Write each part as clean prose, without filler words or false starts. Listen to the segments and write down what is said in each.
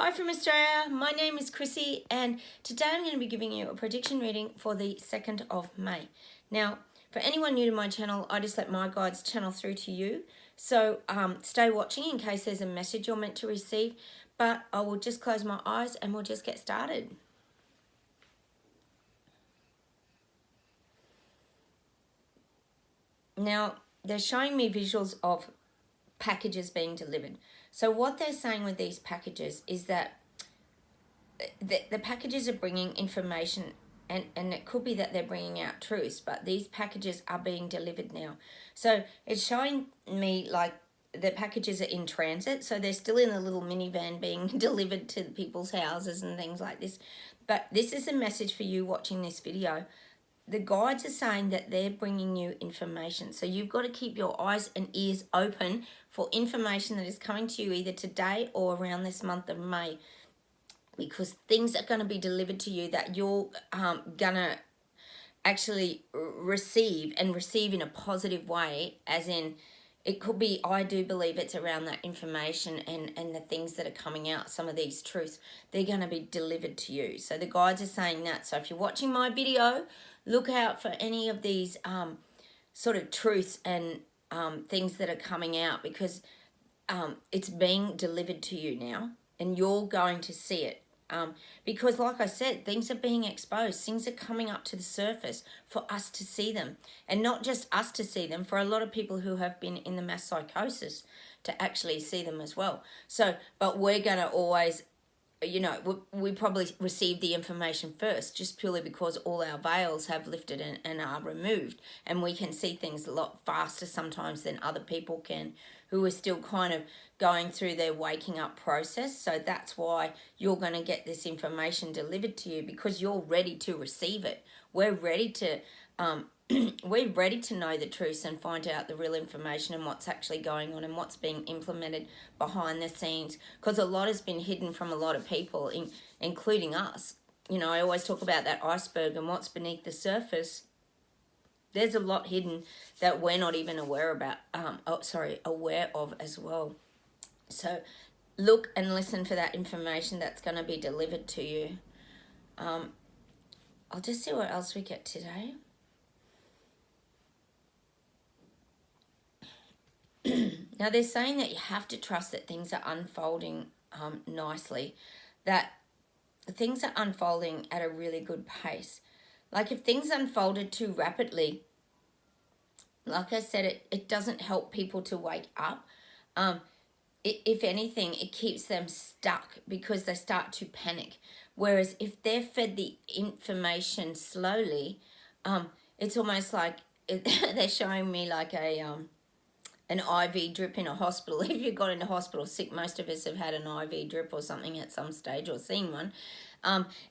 Hi from Australia, my name is Chrissy and today I'm going to be giving you a prediction reading for the 2nd of May. Now, for anyone new to my channel, I just let my guides channel through to you. So stay watching in case there's a message you're meant to receive, but I will just close my eyes and we'll just get started. Now, they're showing me visuals of packages being delivered. So what they're saying with these packages is that the packages are bringing information, and it could be that they're bringing out truths, but these packages are being delivered now. So it's showing me like the packages are in transit, so they're still in a little minivan being delivered to people's houses and things like this. But this is a message for you watching this video. The guides are saying that they're bringing you information. So you've got to keep your eyes and ears open for information that is coming to you either today or around this month of May, because things are going to be delivered to you that you're going to actually receive in a positive way, as in it could be, I do believe it's around that information and the things that are coming out, some of these truths, they're going to be delivered to you. So the guides are saying that. So if you're watching my video, look out for any of these sort of truths and things that are coming out, because it's being delivered to you now and you're going to see it. Because like I said, things are being exposed. Things are coming up to the surface for us to see them. And not just us to see them, for a lot of people who have been in the mass psychosis to actually see them as well. So, but we're going to always, you know, we probably receive the information first, just purely because all our veils have lifted and are removed. And we can see things a lot faster sometimes than other people can, who are still kind of going through their waking up process. So that's why you're going to get this information delivered to you, because you're ready to receive it. We're ready to we're ready to know the truth and find out the real information and what's actually going on and what's being implemented behind the scenes, because a lot has been hidden from a lot of people, including us. You know, I always talk about that iceberg and what's beneath the surface. There's a lot hidden that we're not even aware about, aware of as well. So look and listen for that information that's going to be delivered to you. I'll just see what else we get today. Now they're saying that you have to trust that things are unfolding nicely, that things are unfolding at a really good pace. Like if things unfolded too rapidly, like I said, it doesn't help people to wake up. If anything, it keeps them stuck because they start to panic. Whereas if they're fed the information slowly, it's almost like they're showing me like an IV drip in a hospital. If you got into hospital sick, most of us have had an IV drip or something at some stage or seen one.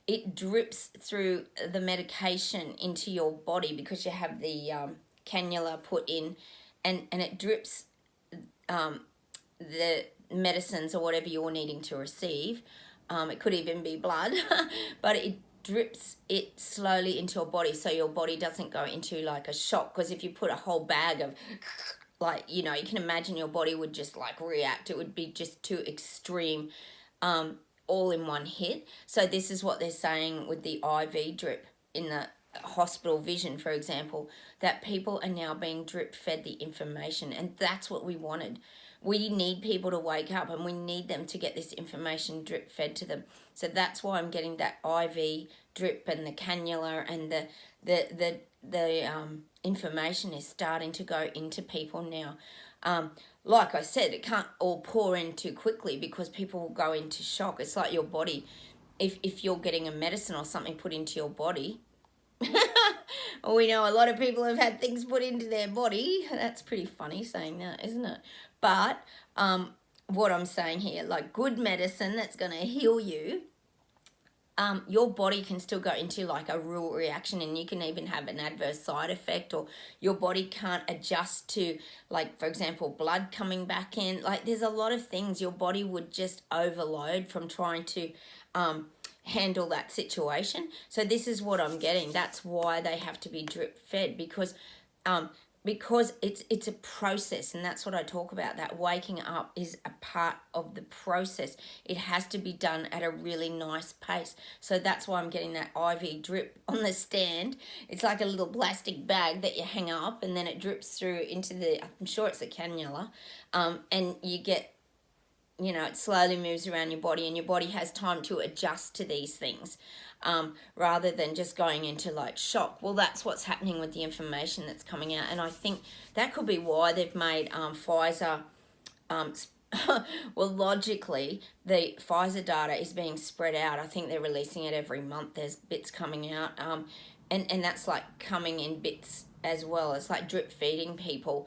It drips through the medication into your body because you have the cannula put in, and it drips the medicines or whatever you're needing to receive. It could even be blood, but it drips it slowly into your body so your body doesn't go into like a shock. Because if you put a whole bag of, like, you know, you can imagine your body would just like react. It would be just too extreme, all in one hit. So this is what they're saying with the IV drip in the hospital vision, for example, that people are now being drip fed the information, and that's what we wanted. We need people to wake up and we need them to get this information drip fed to them. So that's why I'm getting that IV drip and the cannula, and the information is starting to go into people now. Like I said, it can't all pour in too quickly because people will go into shock. It's like your body, if you're getting a medicine or something put into your body. We know a lot of people have had things put into their body. That's pretty funny saying that, isn't it? But what I'm saying here, like good medicine that's going to heal you, your body can still go into like a real reaction, and you can even have an adverse side effect, or your body can't adjust to, like, for example, blood coming back in. Like there's a lot of things your body would just overload from trying to handle that situation. So this is what I'm getting. That's why they have to be drip fed, because because it's a process, and that's what I talk about. That waking up is a part of the process. It has to be done at a really nice pace. So that's why I'm getting that IV drip on the stand. It's like a little plastic bag that you hang up, and then it drips through into the, I'm sure it's a cannula, and you get, you know, it slowly moves around your body, and your body has time to adjust to these things, rather than just going into like shock. Well, that's what's happening with the information that's coming out, and I think that could be why they've made Pfizer, well, logically, the Pfizer data is being spread out. I think they're releasing it every month. There's bits coming out, and that's like coming in bits as well. It's like drip feeding people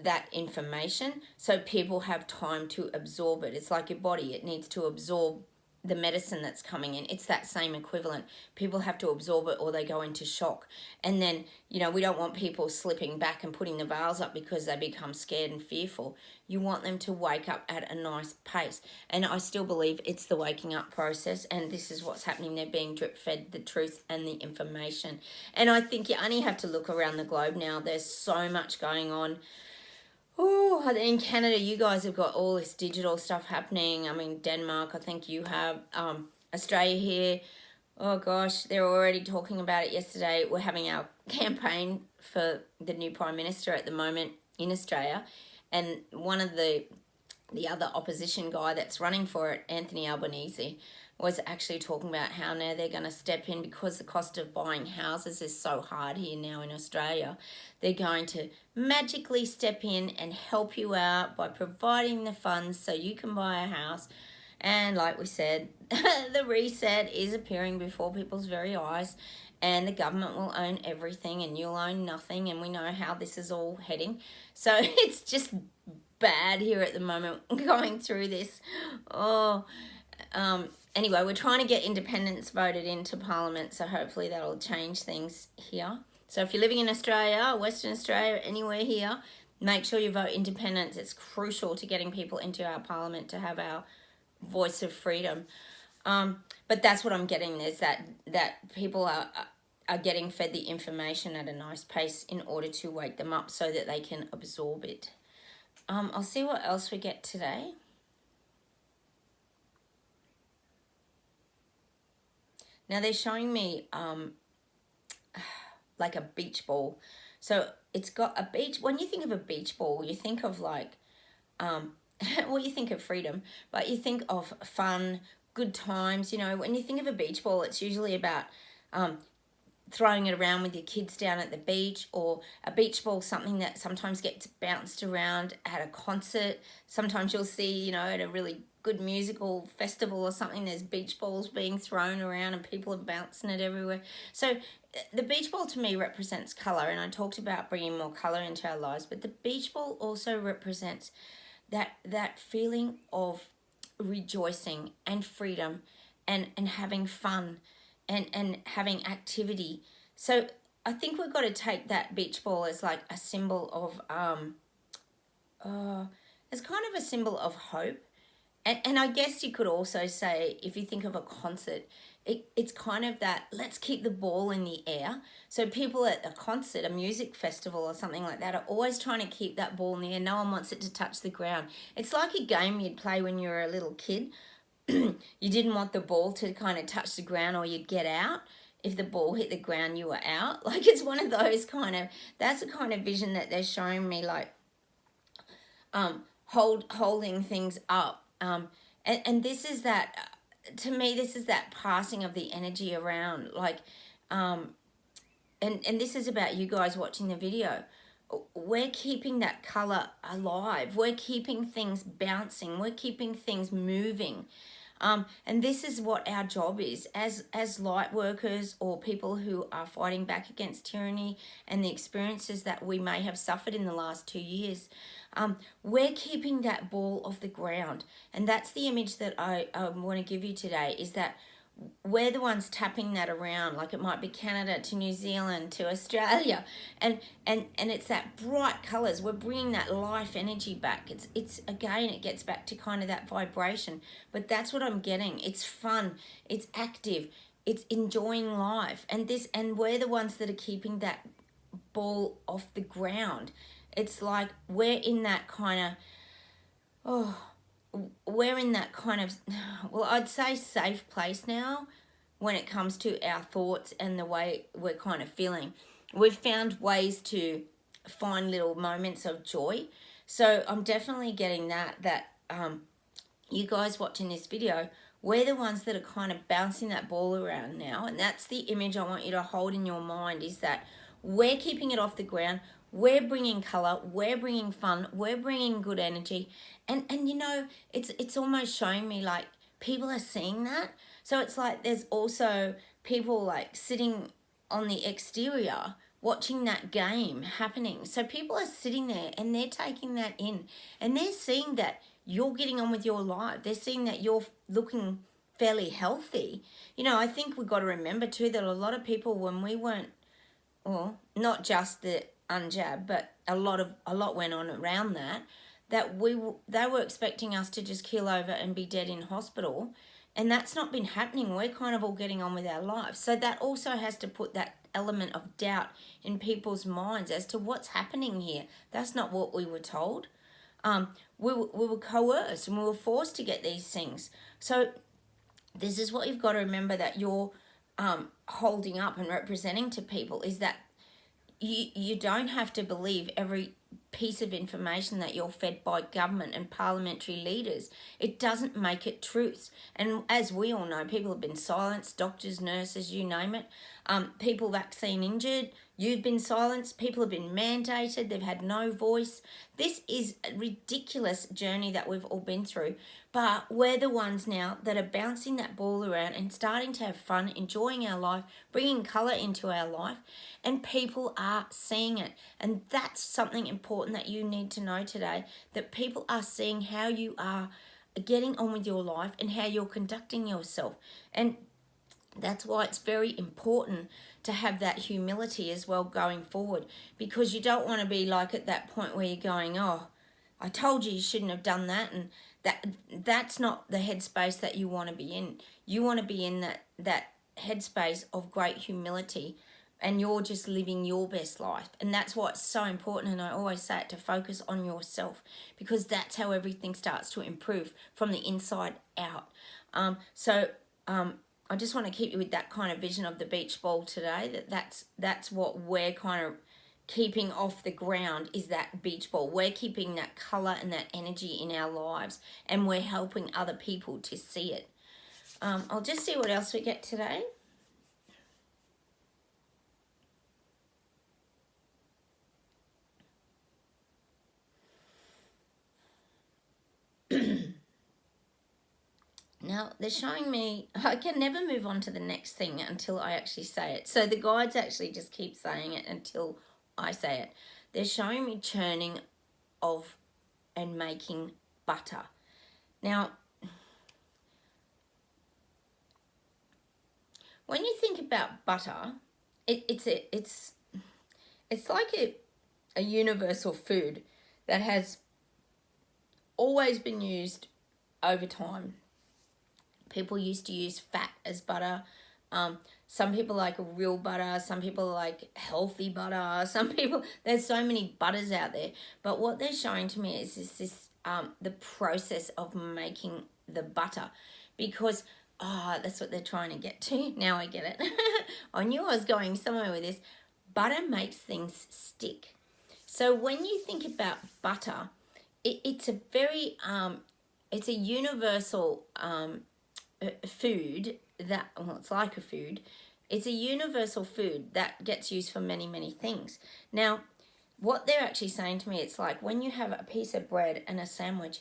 that information, so people have time to absorb it. It's like your body, it needs to absorb the medicine that's coming in. It's that same equivalent. People have to absorb it or they go into shock. And then, you know, we don't want people slipping back and putting the veils up because they become scared and fearful. You want them to wake up at a nice pace. And I still believe it's the waking up process, and this is what's happening. They're being drip fed the truth and the information. And I think you only have to look around the globe now. There's so much going on. Oh, in Canada, you guys have got all this digital stuff happening. I mean, Denmark, I think you have. Australia here, oh gosh, they're already talking about it yesterday. We're having our campaign for the new Prime Minister at the moment in Australia. And one of the other opposition guy that's running for it, Anthony Albanese, was actually talking about how now they're going to step in because the cost of buying houses is so hard here now in Australia. They're going to magically step in and help you out by providing the funds so you can buy a house. And like we said, the reset is appearing before people's very eyes, and the government will own everything and you'll own nothing, and we know how this is all heading. So it's just bad here at the moment going through this. Anyway, we're trying to get independents voted into Parliament, so hopefully that'll change things here. So if you're living in Australia, Western Australia, anywhere here, make sure you vote independents. It's crucial to getting people into our Parliament to have our voice of freedom. But that's what I'm getting, is that people are getting fed the information at a nice pace in order to wake them up so that they can absorb it. I'll see what else we get today. Now they're showing me like a beach ball. So it's got a beach. When you think of a beach ball, you think of like, well, you think of freedom, but you think of fun, good times. You know, when you think of a beach ball, it's usually about throwing it around with your kids down at the beach, or a beach ball, something that sometimes gets bounced around at a concert. Sometimes you'll see, you know, at a really good musical festival or something, there's beach balls being thrown around and people are bouncing it everywhere. So the beach ball to me represents color, and I talked about bringing more color into our lives, but the beach ball also represents that feeling of rejoicing and freedom and having fun and having activity. So I think we've got to take that beach ball as like a symbol of as kind of a symbol of hope. And I guess you could also say, if you think of a concert, it's kind of that, let's keep the ball in the air. So people at a concert, a music festival or something like that, are always trying to keep that ball in the air. No one wants it to touch the ground. It's like a game you'd play when you were a little kid. You didn't want the ball to kind of touch the ground, or you'd get out. If the ball hit the ground, you were out. Like, it's one of those kind of, that's the kind of vision that they're showing me, like holding things up. And this is that, to me, this is that passing of the energy around, like, and this is about you guys watching the video. We're keeping that color alive. We're keeping things bouncing. We're keeping things moving. And this is what our job is as light workers, or people who are fighting back against tyranny and the experiences that we may have suffered in the last 2 years. We're keeping that ball off the ground. And that's the image that I want to give you today, is that we're the ones tapping that around. Like, it might be Canada to New Zealand to Australia, and it's that bright colors. We're bringing that life energy back. It's again, it gets back to kind of that vibration. But that's what I'm getting. It's fun. It's active. It's enjoying life. And we're the ones that are keeping that ball off the ground. It's like we're in that kind of, well, I'd say safe place now when it comes to our thoughts and the way we're kind of feeling. We've found ways to find little moments of joy. So I'm definitely getting that you guys watching this video, we're the ones that are kind of bouncing that ball around now. And that's the image I want you to hold in your mind, is that we're keeping it off the ground. We're bringing color, we're bringing fun, we're bringing good energy. And you know, it's almost showing me like people are seeing that. So it's like there's also people like sitting on the exterior watching that game happening. So people are sitting there and they're taking that in, and they're seeing that you're getting on with your life. They're seeing that you're looking fairly healthy. You know, I think we've got to remember too that a lot of people, when we weren't, well, not just the unjab, but a lot went on around that they were expecting us to just keel over and be dead in hospital, and that's not been happening. We're kind of all getting on with our lives. So that also has to put that element of doubt in people's minds as to what's happening here. That's not what we were told. We were coerced and we were forced to get these things. So this is what you've got to remember, that you're holding up and representing to people, is that you don't have to believe every piece of information that you're fed by government and parliamentary leaders. It doesn't make it truths. And as we all know, people have been silenced, doctors, nurses, you name it. People vaccine injured, you've been silenced. People have been mandated, they've had no voice. This is a ridiculous journey that we've all been through. But we're the ones now that are bouncing that ball around and starting to have fun, enjoying our life, bringing colour into our life, and people are seeing it. And that's something important that you need to know today, that people are seeing how you are getting on with your life and how you're conducting yourself. And that's why it's very important to have that humility as well going forward, because you don't want to be like at that point where you're going, oh, I told you shouldn't have done that, and that's not the headspace that you want to be in. You want to be in that headspace of great humility, and you're just living your best life. And that's why it's so important, and I always say it, to focus on yourself, because that's how everything starts to improve from the inside out. I just want to keep you with that kind of vision of the beach ball today, that's what we're kind of keeping off the ground, is that beach ball. We're keeping that colour and that energy in our lives, and we're helping other people to see it. I'll just see what else we get today. Now, they're showing me, I can never move on to the next thing until I actually say it. So the guides actually just keep saying it until I say it. They're showing me churning of and making butter. Now, when you think about butter, it's like a universal food that has always been used over time. People used to use fat as butter. Some people like real butter. Some people like healthy butter. Some people, there's so many butters out there. But what they're showing to me is this the process of making the butter. Because, that's what they're trying to get to. Now I get it. I knew I was going somewhere with this. Butter makes things stick. So when you think about butter, it's a very, it's a universal food that, well, it's like a food. It's a universal food that gets used for many, many things. Now, what they're actually saying to me, it's like when you have a piece of bread and a sandwich,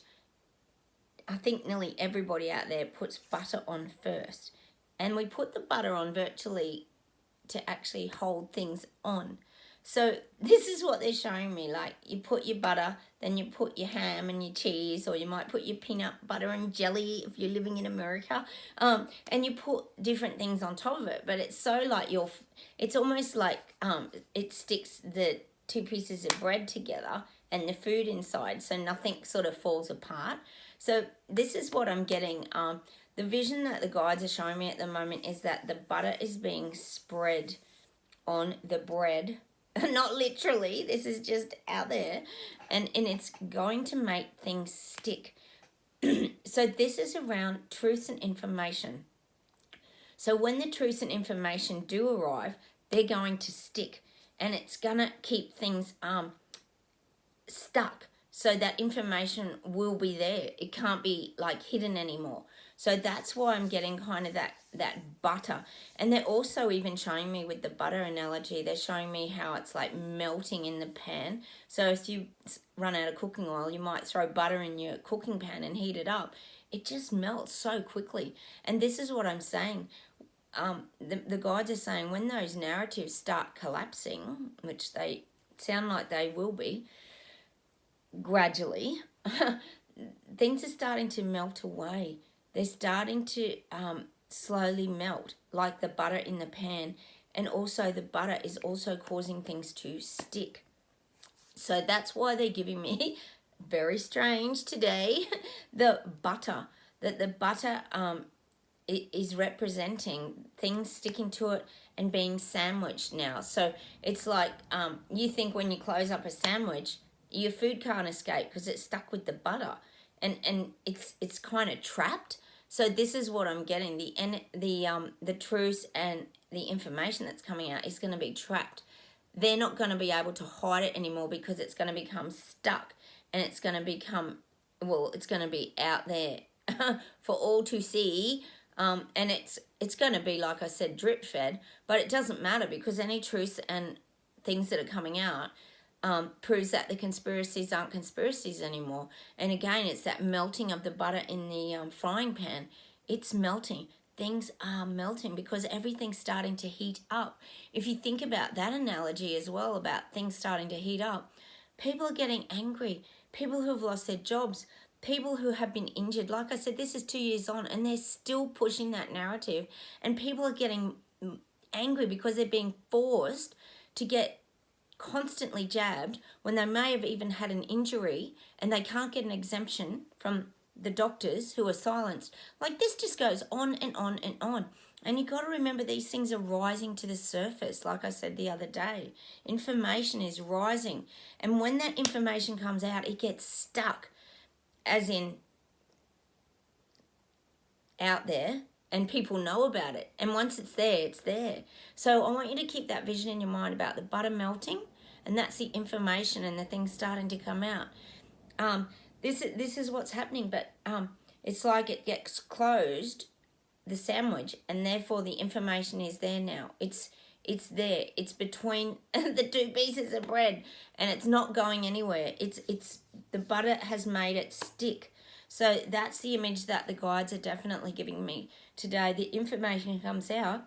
I think nearly everybody out there puts butter on first. And we put the butter on virtually to actually hold things on. So this is what they're showing me. Like, you put your butter, then you put your ham and your cheese, or you might put your peanut butter and jelly if you're living in America. And you put different things on top of it. But it's so like it's almost like it sticks the two pieces of bread together and the food inside, so nothing sort of falls apart. So this is what I'm getting. The vision that the guides are showing me at the moment is that the butter is being spread on the bread Not literally, this is just out there, and it's going to make things stick. So this is around truths and information. So when the truths and information do arrive, they're going to stick, and it's going to keep things stuck. So that information will be there. It can't be like hidden anymore. So that's why I'm getting kind of that butter. And they're also even showing me with the butter analogy, they're showing me how it's like melting in the pan. So if you run out of cooking oil, you might throw butter in your cooking pan and heat it up. It just melts so quickly. And this is what I'm saying. The guides are saying when those narratives start collapsing, which they sound like they will be, gradually, things are starting to melt away. They're starting to slowly melt, like the butter in the pan. And also the butter is also causing things to stick. So that's why they're giving me, very strange today, the butter. That the butter it is representing things sticking to it and being sandwiched now. So it's like you think when you close up a sandwich, your food can't escape because it's stuck with the butter, and it's kind of trapped. So this is what I'm getting. The truths and the information that's coming out is going to be trapped. They're not going to be able to hide it anymore because it's going to become stuck, and it's going to become, well, it's going to be out there for all to see. And it's going to be, like I said, drip fed, but it doesn't matter because any truths and things that are coming out proves that the conspiracies aren't conspiracies anymore. And again, it's that melting of the butter in the frying pan. It's melting. Things are melting because everything's starting to heat up. If you think about that analogy as well, about things starting to heat up, people are getting angry. People who have lost their jobs, people who have been injured. Like I said, this is 2 years on and they're still pushing that narrative, and people are getting angry because they're being forced to get constantly jabbed when they may have even had an injury and they can't get an exemption from the doctors who are silenced. Like, this just goes on and on and on. And you got to remember, these things are rising to the surface. Like I said the other day, information is rising, and when that information comes out, it gets stuck, as in out there, and people know about it. And once it's there, it's there. So I want you to keep that vision in your mind about the butter melting, and that's the information and the things starting to come out. This is what's happening, but it's like it gets closed, the sandwich, and therefore the information is there now. It's there. It's between the two pieces of bread, and it's not going anywhere. It's the butter has made it stick. So that's the image that the guides are definitely giving me today. The information comes out,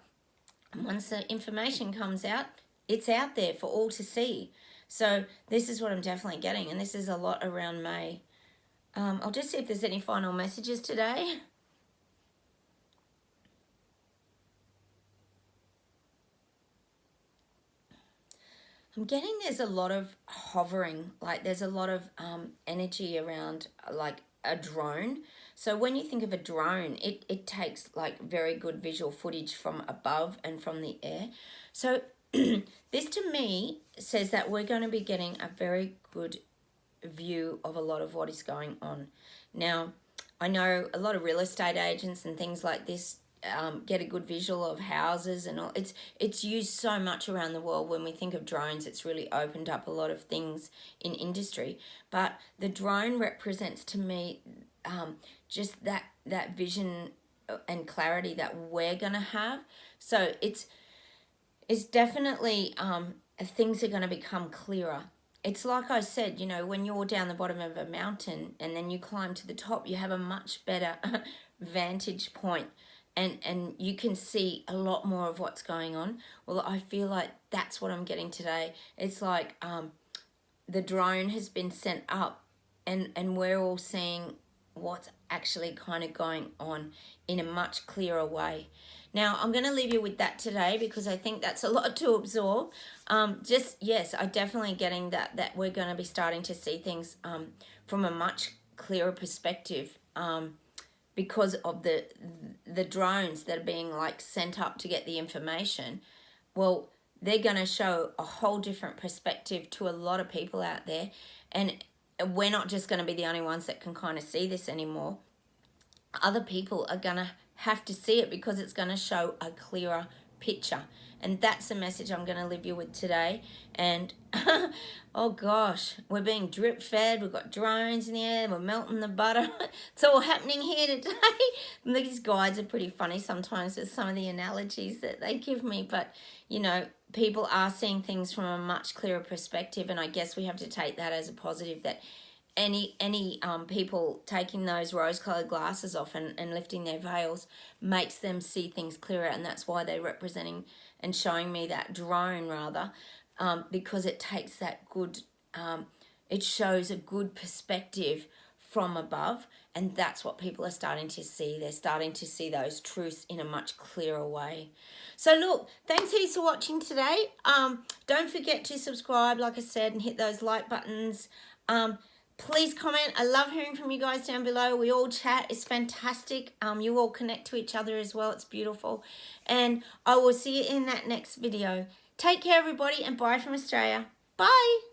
and once the information comes out, it's out there for all to see. So this is what I'm definitely getting, and this is a lot around May. I'll just see if there's any final messages today. I'm getting there's a lot of hovering, like there's a lot of energy around like a drone. So when you think of a drone, it takes like very good visual footage from above and from the air. So this to me says that we're going to be getting a very good view of a lot of what is going on. Now, I know a lot of real estate agents and things like this get a good visual of houses and all. It's used so much around the world. When we think of drones, it's really opened up a lot of things in industry. But the drone represents to me just that vision and clarity that we're going to have. So it's definitely things are going to become clearer. It's like I said, you know, when you're down the bottom of a mountain and then you climb to the top, you have a much better vantage point. And you can see a lot more of what's going on. Well, I feel like that's what I'm getting today. It's like the drone has been sent up, and we're all seeing what's actually kind of going on in a much clearer way. Now, I'm going to leave you with that today because I think that's a lot to absorb. Yes, I'm definitely getting that we're going to be starting to see things from a much clearer perspective. Because of the drones that are being like sent up to get the information. Well, they're going to show a whole different perspective to a lot of people out there. And we're not just going to be the only ones that can kind of see this anymore. Other people are going to have to see it because it's going to show a clearer picture. And that's the message I'm going to leave you with today. And oh gosh, we're being drip fed. We've got drones in the air. We're melting the butter. It's all happening here today. And these guides are pretty funny sometimes with some of the analogies that they give me. But, you know, people are seeing things from a much clearer perspective. And I guess we have to take that as a positive, that any people taking those rose-colored glasses off and lifting their veils makes them see things clearer. And that's why they're representing and showing me that drone, rather, because it takes that good, it shows a good perspective from above. And that's what people are starting to see. They're starting to see those truths in a much clearer way. So look, thanks heaps for watching today. Don't forget to subscribe, like I said, and hit those like buttons. Please comment. I love hearing from you guys down below. We all chat. It's fantastic. You all connect to each other as well. It's beautiful. And I will see you in that next video. Take care, everybody, and bye from Australia. Bye.